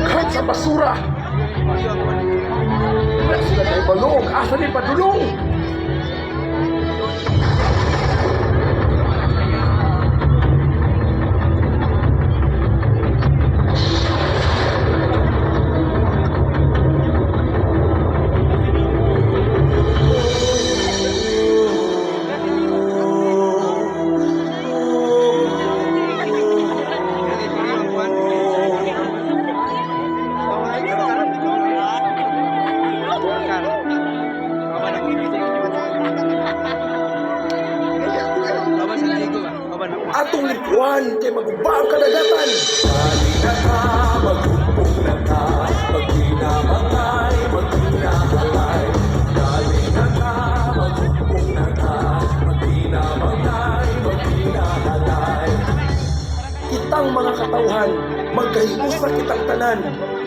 daghan sa basura. Wala sila kay balong, asa ni padulong? Atong likuan kay maguba ang kadagatan. Dali na ka, maghumpong na ka, maghinamangay, maghinahalay. Dali na ka, maghumpong na ka, maghinamangay, maghinahalay. Kitang mga katawhan, magkahipos na kitang tanan.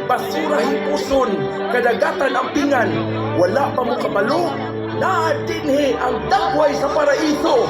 Basura hipuson, kadagatan ang pingan. Wala pa mo kabalo, naadinhi ang dakway sa paraiso.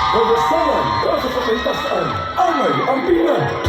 Kawasawan, rasa sa kaitasan, amay ang pingan.